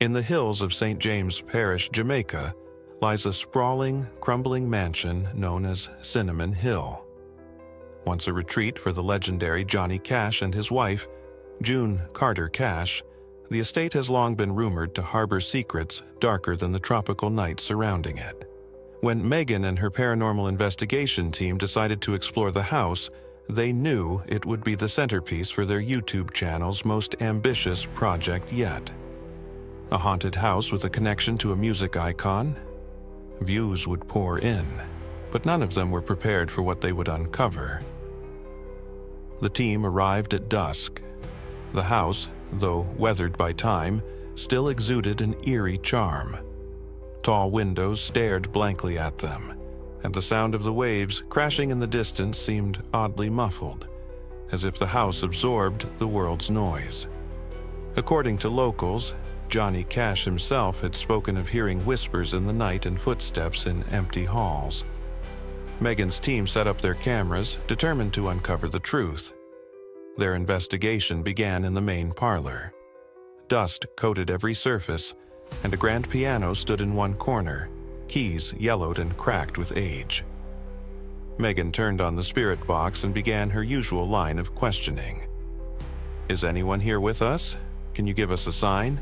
In the hills of St. James Parish, Jamaica, lies a sprawling, crumbling mansion known as Cinnamon Hill. Once a retreat for the legendary Johnny Cash and his wife, June Carter Cash, the estate has long been rumored to harbor secrets darker than the tropical night surrounding it. When Megan and her paranormal investigation team decided to explore the house, they knew it would be the centerpiece for their YouTube channel's most ambitious project yet. A haunted house with a connection to a music icon? Views would pour in, but none of them were prepared for what they would uncover. The team arrived at dusk. The house, though weathered by time, still exuded an eerie charm. Tall windows stared blankly at them, and the sound of the waves crashing in the distance seemed oddly muffled, as if the house absorbed the world's noise. According to locals, Johnny Cash himself had spoken of hearing whispers in the night and footsteps in empty halls. Megan's team set up their cameras, determined to uncover the truth. Their investigation began in the main parlor. Dust coated every surface, and a grand piano stood in one corner, keys yellowed and cracked with age. Megan turned on the spirit box and began her usual line of questioning. "Is anyone here with us? Can you give us a sign?"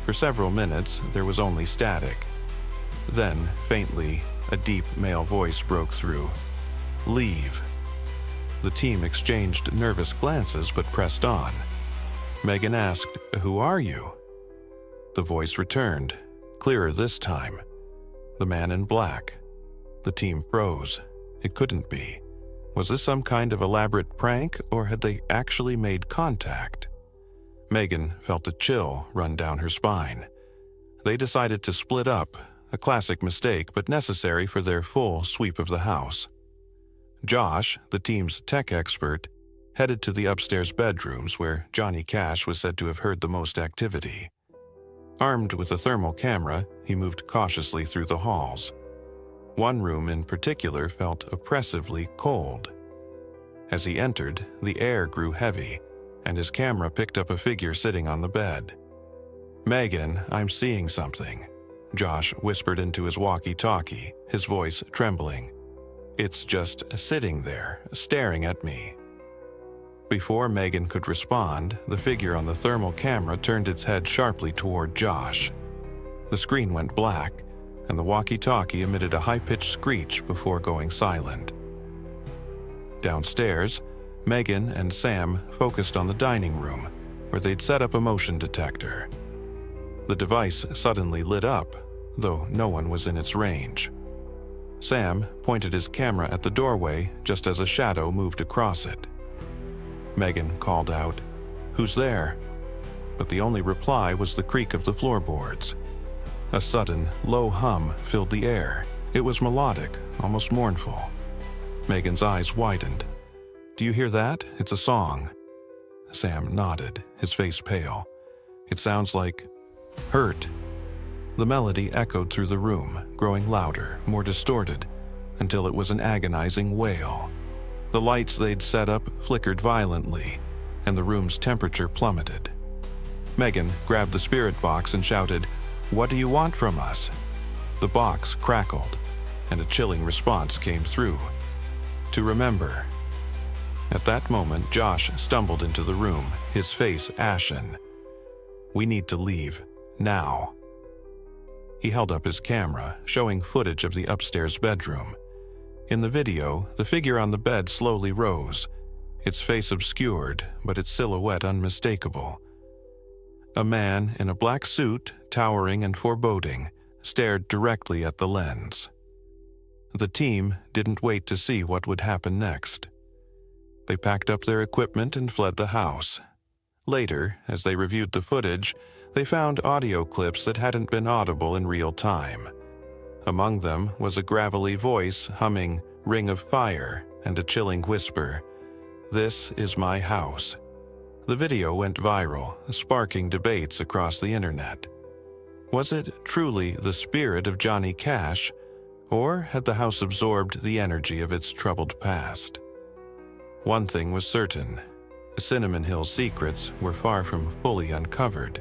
For several minutes, there was only static. Then, faintly, a deep male voice broke through. "Leave." The team exchanged nervous glances but pressed on. Megan asked, "Who are you?" The voice returned, clearer this time. "The man in black." The team froze. It couldn't be. Was this some kind of elaborate prank, or had they actually made contact? Megan felt a chill run down her spine. They decided to split up, a classic mistake but necessary for their full sweep of the house. Josh, the team's tech expert, headed to the upstairs bedrooms where Johnny Cash was said to have heard the most activity. Armed with a thermal camera, he moved cautiously through the halls. One room in particular felt oppressively cold. As he entered, the air grew heavy, and his camera picked up a figure sitting on the bed. "Megan, I'm seeing something," Josh whispered into his walkie-talkie, his voice trembling. "It's just sitting there, staring at me." Before Megan could respond, the figure on the thermal camera turned its head sharply toward Josh. The screen went black, and the walkie-talkie emitted a high-pitched screech before going silent. Downstairs, Megan and Sam focused on the dining room, where they'd set up a motion detector. The device suddenly lit up, though no one was in its range. Sam pointed his camera at the doorway just as a shadow moved across it. Megan called out, "Who's there?" But the only reply was the creak of the floorboards. A sudden, low hum filled the air. It was melodic, almost mournful. Megan's eyes widened. "Do you hear that? It's a song." Sam nodded, his face pale. "It sounds like hurt." The melody echoed through the room, growing louder, more distorted, until it was an agonizing wail. The lights they'd set up flickered violently, and the room's temperature plummeted. Megan grabbed the spirit box and shouted, "What do you want from us?" The box crackled, and a chilling response came through. "To remember." At that moment, Josh stumbled into the room, his face ashen. "We need to leave, now." He held up his camera, showing footage of the upstairs bedroom. In the video, the figure on the bed slowly rose, its face obscured, but its silhouette unmistakable. A man in a black suit, towering and foreboding, stared directly at the lens. The team didn't wait to see what would happen next. They packed up their equipment and fled the house. Later, as they reviewed the footage, they found audio clips that hadn't been audible in real time. Among them was a gravelly voice humming "Ring of Fire" and a chilling whisper, "This is my house." The video went viral, sparking debates across the internet. Was it truly the spirit of Johnny Cash, or had the house absorbed the energy of its troubled past? One thing was certain: Cinnamon Hill's secrets were far from fully uncovered.